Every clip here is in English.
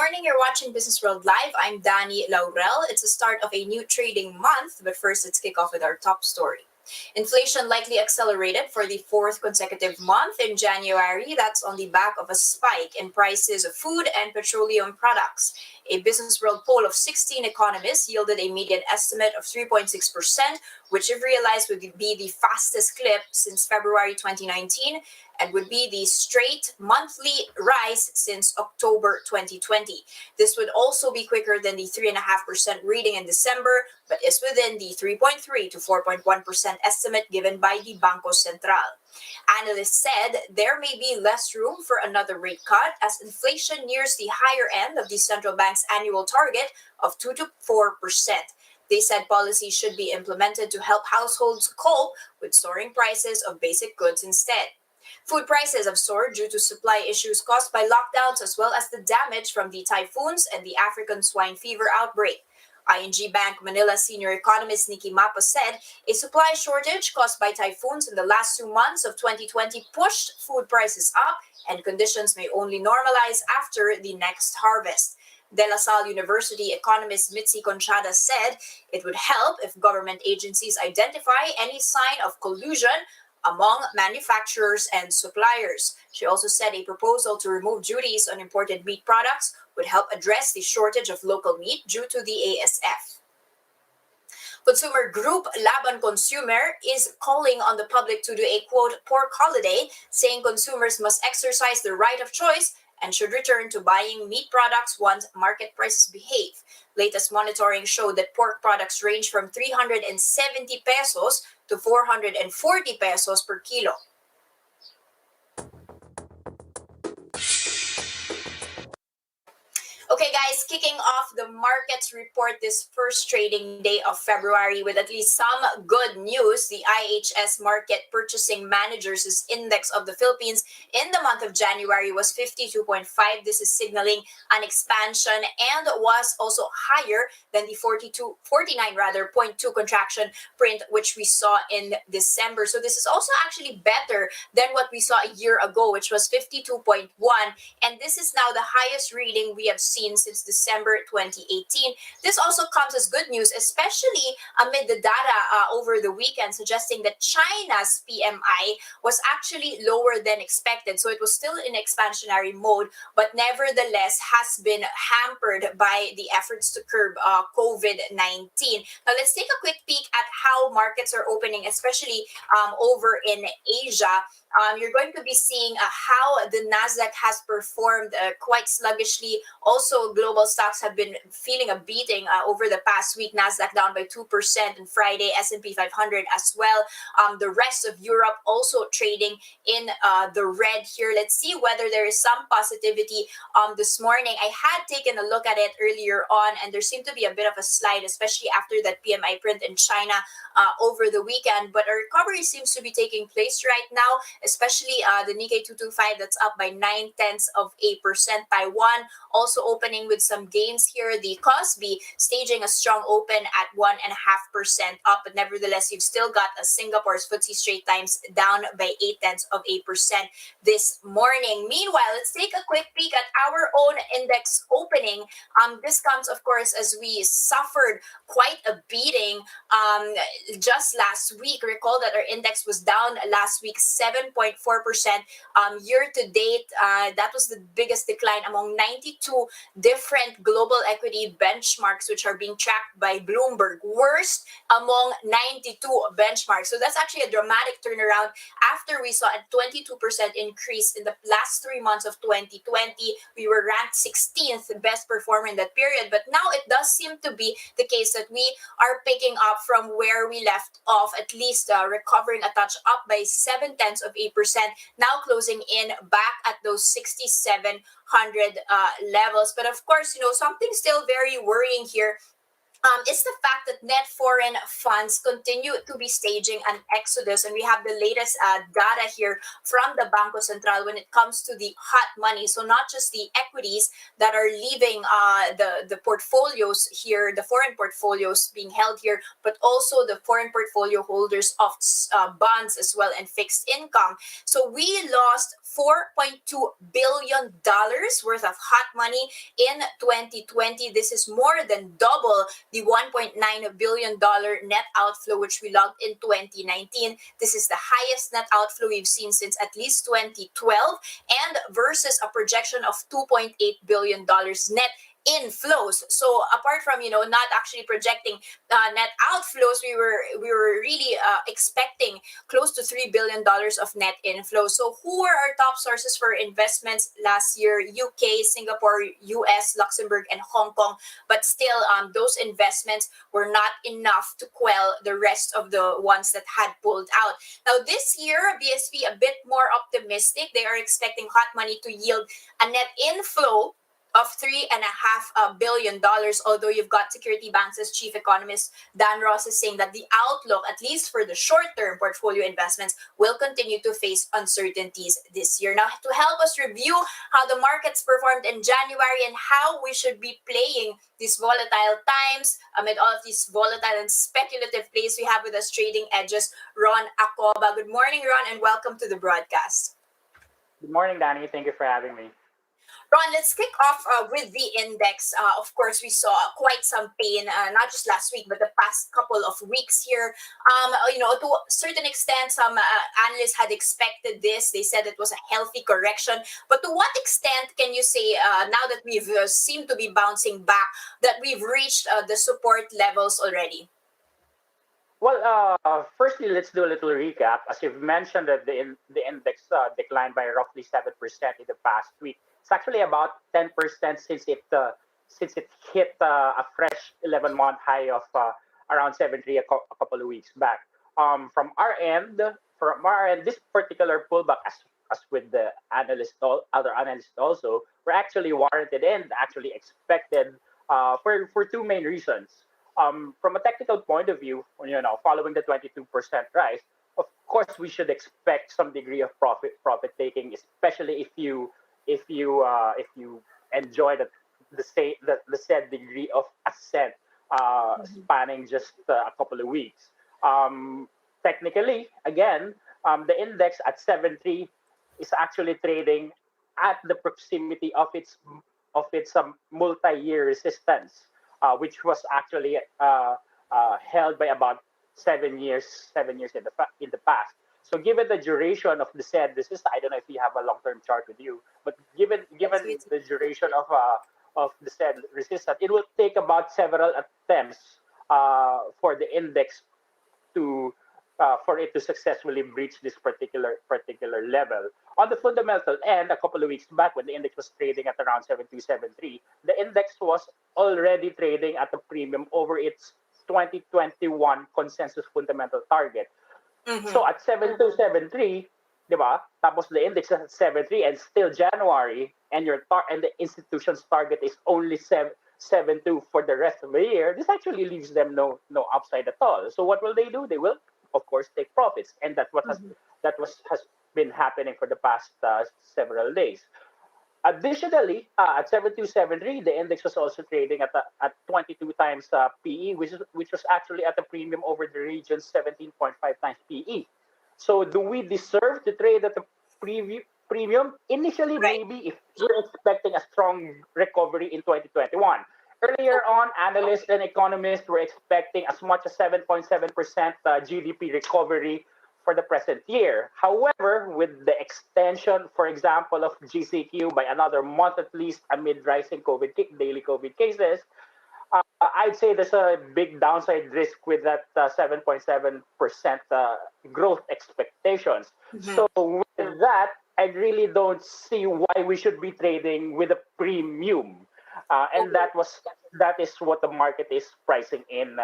morning. You're watching Business World Live. I'm Danie Laurel. It's the start of a new trading month, but first let's kick off with our top story. Inflation likely accelerated for the fourth consecutive month in January. That's on the back of a spike in prices of food and petroleum products. A Business World poll of 16 economists yielded a median estimate of 3.6%, which, if realized, would be the fastest clip since February 2019 and would be the straight monthly rise since October 2020. This would also be quicker than the 3.5% reading in December, but is within the 3.3 to 4.1% estimate given by the Bangko Sentral. Analysts said there may be less room for another rate cut as inflation nears the higher end of the central bank's annual target of 2 to 4%. They said policies should be implemented to help households cope with soaring prices of basic goods instead. Food prices have soared due to supply issues caused by lockdowns as well as the damage from the typhoons and the African swine fever outbreak. ING Bank Manila senior economist Nikki Mapa said a supply shortage caused by typhoons in the last 2 months of 2020 pushed food prices up, and conditions may only normalize after the next harvest. De La Salle University economist Mitzi Conchada said it would help if government agencies identify any sign of collusion among manufacturers and suppliers. She also said a proposal to remove duties on imported meat products would help address the shortage of local meat due to the ASF. Consumer group Laban Consumer is calling on the public to do a, quote, pork holiday, saying consumers must exercise the right of choice and should return to buying meat products once market prices behave. Latest monitoring showed that pork products range from 370 pesos to 440 pesos per kilo. Okay, guys, kicking off the markets report this first trading day of February with at least some good news. The IHS Market Purchasing Managers' Index of the Philippines in the month of January was 52.5. This is signaling an expansion and was also higher than the 49.2 contraction print, which we saw in December. So this is also actually better than what we saw a year ago, which was 52.1. And this is now the highest reading we have seen since December 2018. This also comes as good news, especially amid the data over the weekend suggesting that China's PMI was actually lower than expected. So it was still in expansionary mode, but nevertheless has been hampered by the efforts to curb COVID-19. Now let's take a quick peek at how markets are opening, especially over in Asia. You're going to be seeing how the Nasdaq has performed quite sluggishly. Also, global stocks have been feeling a beating over the past week. Nasdaq down by 2% on Friday, S&P 500 as well. The rest of Europe also trading in the red here. Let's see whether there is some positivity this morning. I had taken a look at it earlier on, and there seemed to be a bit of a slide, especially after that PMI print in China over the weekend. But a recovery seems to be taking place right now, especially the Nikkei 225 that's up by 0.9%. Taiwan also opening with some gains here. The Kospi staging a strong open at 1.5% up, but nevertheless, you've still got Singapore's FTSE Straits Times down by 0.8% this morning. Meanwhile, let's take a quick peek at our own index opening. This comes, of course, as we suffered quite a beating just last week. Recall that our index was down last week 7.4%. Year to date, that was the biggest decline among 92 different global equity benchmarks, which are being tracked by Bloomberg. Worst among 92 benchmarks. So that's actually a dramatic turnaround after we saw a 22% increase in the last 3 months of 2020. We were ranked 16th best performer in that period, but now it does seem to be the case that we are picking up from where we left off, at least recovering a touch, up by 0.7%, now closing in back at those 6,700 levels. But of course, something still very worrying here is the fact that net foreign funds continue to be staging an exodus. And we have the latest data here from the Banco Central when it comes to the hot money. So, not just the equities that are leaving the portfolios here, the foreign portfolios being held here, but also the foreign portfolio holders of bonds as well and fixed income. So, we lost $4.2 billion worth of hot money in 2020. This is more than double the $1.9 billion net outflow which we logged in 2019. This is the highest net outflow we've seen since at least 2012, and versus a projection of $2.8 billion net inflows. So apart from not actually projecting net outflows, we were really expecting close to $3 billion of net inflows. So who are our top sources for investments last year? UK, Singapore, US, Luxembourg, and Hong Kong. But still, those investments were not enough to quell the rest of the ones that had pulled out. Now this year, BSP a bit more optimistic. They are expecting hot money to yield a net inflow of $3.5 billion. Although you've got Security Banks' chief economist Dan Ross is saying that the outlook, at least for the short-term portfolio investments, will continue to face uncertainties this year. Now, to help us review how the markets performed in January and how we should be playing these volatile times amid all of these volatile and speculative plays, we have with us Trading Edge's Ron Acoba. Good morning, Ron, and welcome to the broadcast. Good morning, Danny. Thank you for having me. Ron, let's kick off with the index. Of course, we saw quite some pain, not just last week, but the past couple of weeks here. To a certain extent, some analysts had expected this. They said it was a healthy correction. But to what extent can you say, now that we've seemed to be bouncing back, that we've reached the support levels already? Well, firstly, let's do a little recap. As you've mentioned, that the index declined by roughly 7% in the past week. It's actually about 10% since it hit a fresh 11-month high of around 73 a couple of weeks back. From our end, this particular pullback, as with the other analysts also, were actually warranted and actually expected for two main reasons. From a technical point of view, following the 22% rise, of course we should expect some degree of profit taking, especially if you enjoy the said degree of ascent spanning just a couple of weeks. Technically, again, the index at 73 is actually trading at the proximity of its multi-year resistance, which was actually held by about 7 years in the past. So, given the duration of the said resistance, I don't know if you have a long-term chart with you, but Yes, given the duration of the said resistance, it will take about several attempts for the index to for it to successfully breach this particular level. On the fundamental end, a couple of weeks back, when the index was trading at around 7273, the index was already trading at a premium over its 2021 consensus fundamental target. Mm-hmm. So at 7273, di ba? Tapos the index is at 73 and still January, and and the institution's target is only 72 for the rest of the year. This actually leaves them no upside at all. So what will they do? They will, of course, take profits, and has been happening for the past several days. Additionally, at 7273, the index was also trading at 22 times PE, which was actually at a premium over the region's 17.5 times PE. So, do we deserve to trade at a premium? Initially, Right. maybe if you're expecting a strong recovery in 2021. Earlier on, analysts and economists were expecting as much as 7.7% GDP recovery for the present year. However, with the extension, for example, of GCQ by another month at least amid rising daily COVID cases, I'd say there's a big downside risk with that 7.7% growth expectations. Mm-hmm. So with that, I really don't see why we should be trading with a premium. And that is what the market is pricing in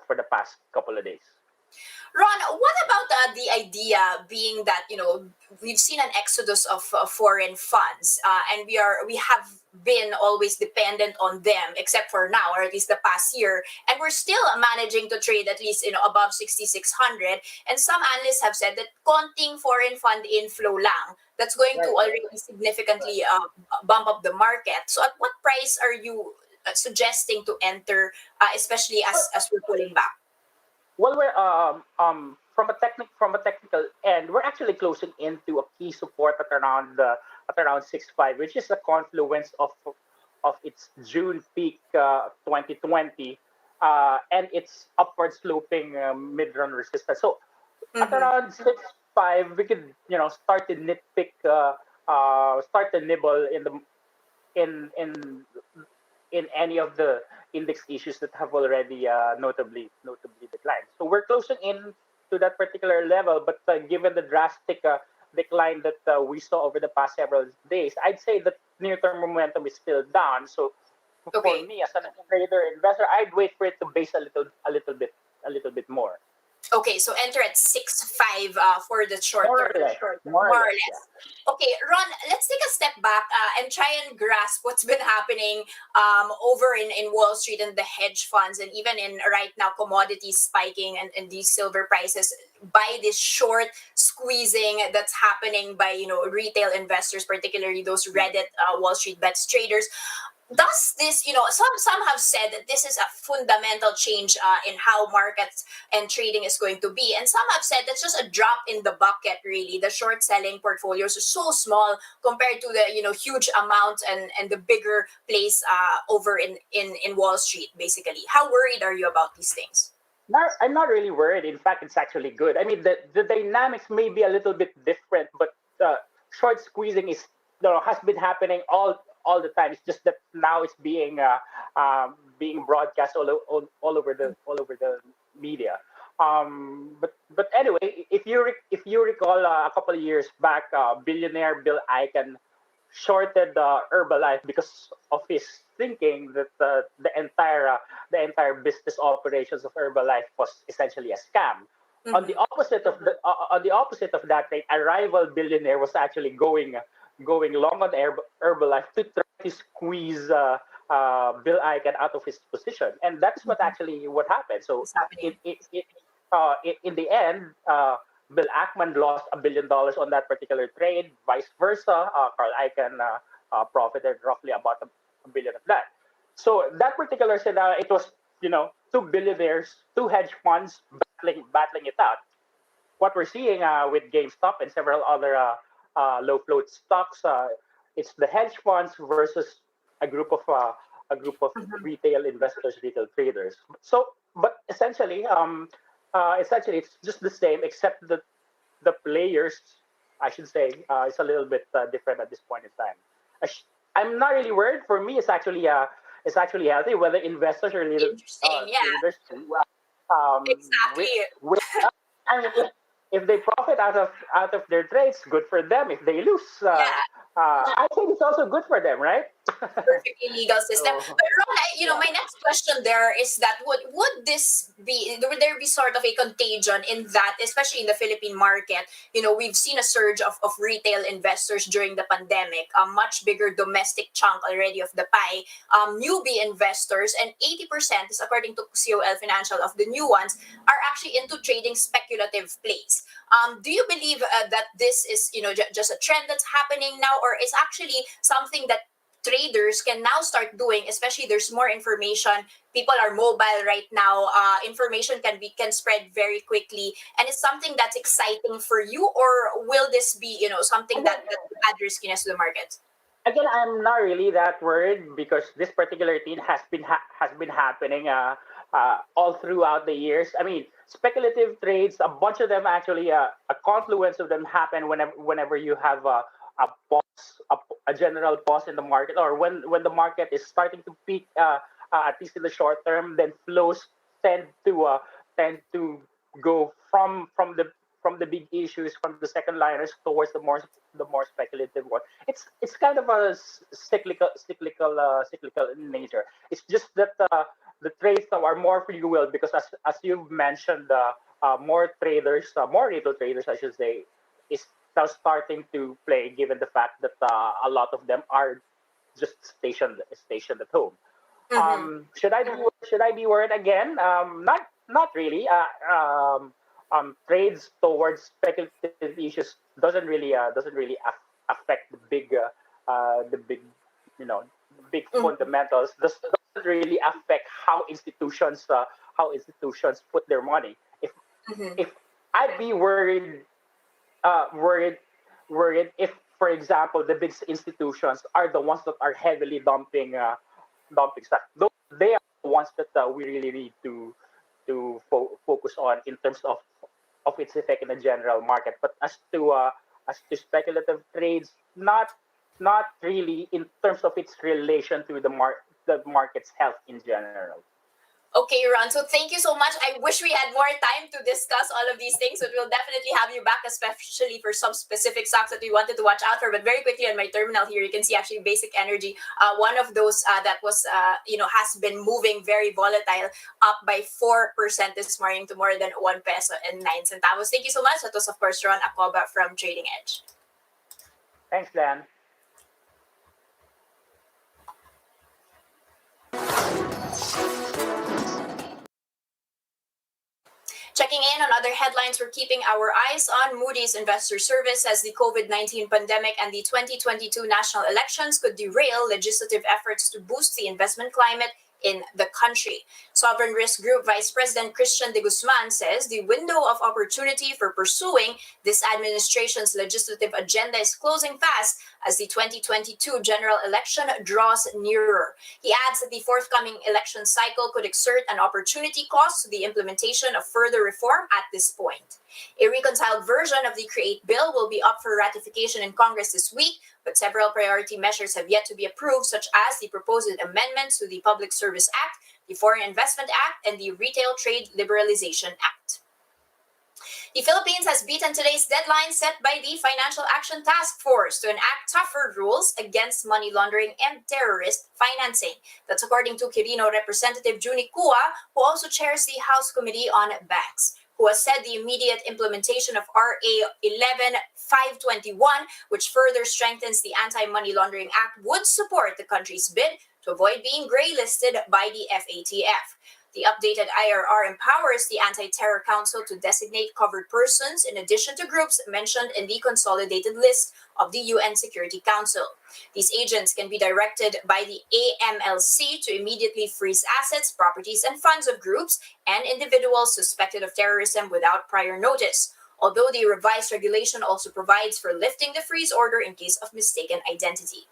for the past couple of days. Ron, what about the idea being that we've seen an exodus of foreign funds, and we have been always dependent on them, except for now, or at least the past year, and we're still managing to trade at least above 6,600. And some analysts have said that konting foreign fund inflow lang, that's going to Right. already significantly bump up the market. So, at what price are you suggesting to enter, especially as we're pulling back? Well, we're from a technical end, we're actually closing into a key support at around 6.5, which is a confluence of its June peak 2020 and its upward sloping mid-run resistance. So at Mm-hmm. around 6.5, we could start to nitpick, start to nibble in any of the index issues that have already notably declined. So we're closing in to that particular level, but given the drastic decline that we saw over the past several days, I'd say that near-term momentum is still down. So for Okay. me as an trader investor, I'd wait for it to base a little bit more, Okay, so enter at 6.5 for the short more term, or less, more or more or less, yeah. less. Okay, Ron, let's take a step back and try and grasp what's been happening over in Wall Street and the hedge funds, and even in right now commodities spiking, and these silver prices, by this short squeezing that's happening by retail investors, particularly those Reddit Wall Street bets traders. Does this, some have said that this is a fundamental change in how markets and trading is going to be, and some have said that's just a drop in the bucket. Really, the short selling portfolios are so small compared to the huge amount and the bigger place over in Wall Street. Basically, how worried are you about these things? I'm not really worried. In fact, it's actually good. I mean, the dynamics may be a little bit different, but short squeezing is has been happening all the time. It's just that now it's being broadcast all over the media. But anyway, if you recall, a couple of years back, billionaire Bill Icahn shorted Herbalife because of his thinking that the entire business operations of Herbalife was essentially a scam. Mm-hmm. On the opposite of that, a rival billionaire was actually going long on Herbalife to try to squeeze Bill Icahn out of his position, and that's what Mm-hmm. actually what happened. So What's happening? in the end, Bill Ackman lost $1 billion on that particular trade. Vice versa, Carl Icahn profited roughly about a billion of that. So that particular scenario, it was two billionaires, two hedge funds battling it out. What we're seeing with GameStop and several other low float stocks, it's the hedge funds versus a group of uh, a group of Mm-hmm. retail investors, retail traders. So, but essentially, it's just the same, except that the players, I should say, is a little bit different at this point in time. I sh- I'm not really worried. For me, it's actually healthy. Whether investors or little Interesting. Yeah. traders, Exactly. with I mean, if they profit out of their trades, good for them. If they lose, Yeah. I think it's also good for them, right? Perfectly legal system. So But Ron, yeah. my next question there is that would this be would there be sort of a contagion in that, especially in the Philippine market? We've seen a surge of retail investors during the pandemic, a much bigger domestic chunk already of the pie, newbie investors, and 80% is according to COL Financial of the new ones are actually into trading speculative plays. Do you believe that this is just a trend that's happening now, or is actually something that traders can now start doing, especially there's more information, people are mobile right now, information can spread very quickly, and it's something that's exciting for you, or will this be something Again, that add riskiness to the market? again, I'm not really that worried because this particular thing has been happening all throughout the years. I mean, speculative trades, a bunch of them actually, a confluence of them happen whenever you have a pause, a general pause in the market, or when the market is starting to peak, at least in the short term. Then flows tend to uh, tend to go from the big issues, from the second liners towards the more speculative one. It's kind of a cyclical in nature. It's just that the trades now are more free will because as you've mentioned, more traders, more retail traders, I should say, is now starting to play, given the fact that a lot of them are just stationed at home. Mm-hmm. Should I be worried again? Not really. Trades towards speculative issues doesn't really affect the big big fundamentals. Doesn't really affect how institutions put their money. Mm-hmm. If I'd be uh, worried worried if, for example, the big institutions are the ones that are heavily dumping stuff. They are the ones that we really need to focus on in terms of its effect in the general market. But as to speculative trades, not really in terms of its relation to the market's health in general. Okay, Ron. So thank you so much. I wish we had more time to discuss all of these things, but we'll definitely have you back, especially for some specific stocks that we wanted to watch out for. But very quickly on my terminal here, you can see actually Basic Energy, one of those that was, has been moving very volatile, up by 4% this morning to more than 1 peso and 9 centavos. Thank you so much. That was, of course, Ron Acoba from Trading Edge. Thanks, Dan. Checking in on other headlines, we're keeping our eyes on Moody's Investor Service as the COVID-19 pandemic and the 2022 national elections could derail legislative efforts to boost the investment climate in the country. Sovereign Risk Group Vice President Christian de Guzman says the window of opportunity for pursuing this administration's legislative agenda is closing fast as the 2022 general election draws nearer. He adds that the forthcoming election cycle could exert an opportunity cost to the implementation of further reform at this point. A reconciled version of the CREATE bill will be up for ratification in Congress this week, but several priority measures have yet to be approved, such as the proposed amendments to the Public Service Act, the Foreign Investment Act, and the Retail Trade Liberalization Act. The Philippines has beaten today's deadline set by the Financial Action Task Force to enact tougher rules against money laundering and terrorist financing. That's according to Quirino Representative Juni Kua, who also chairs the House Committee on Banks, who has said the immediate implementation of RA 11521, which further strengthens the Anti-Money Laundering Act, would support the country's bid to avoid being grey-listed by the FATF. The updated IRR empowers the Anti-Terror Council to designate covered persons in addition to groups mentioned in the consolidated list of the UN Security Council. These agents can be directed by the AMLC to immediately freeze assets, properties, and funds of groups and individuals suspected of terrorism without prior notice, although the revised regulation also provides for lifting the freeze order in case of mistaken identity.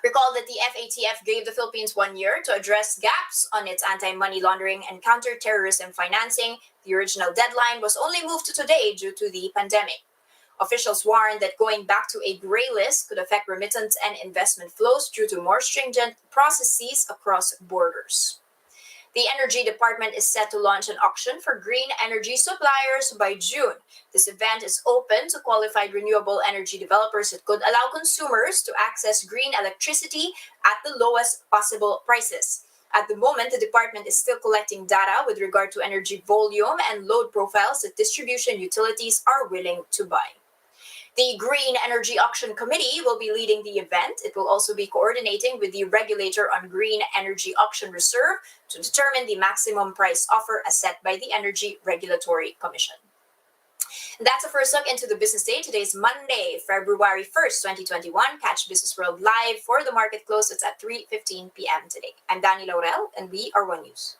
Recall that the FATF gave the Philippines 1 year to address gaps on its anti-money laundering and counter-terrorism financing. The original deadline was only moved to today due to the pandemic. Officials warned that going back to a gray list could affect remittance and investment flows due to more stringent processes across borders. The Energy Department is set to launch an auction for green energy suppliers by June. This event is open to qualified renewable energy developers that could allow consumers to access green electricity at the lowest possible prices. At the moment, the department is still collecting data with regard to energy volume and load profiles that distribution utilities are willing to buy. The Green Energy Auction Committee will be leading the event. It will also be coordinating with the regulator on Green Energy Auction Reserve to determine the maximum price offer as set by the Energy Regulatory Commission. And that's a first look into the business day. Today's Monday, February 1st, 2021. Catch Business World live for the market close. It's at 3:15 p.m. today. I'm Danie Laurel, and we are One News.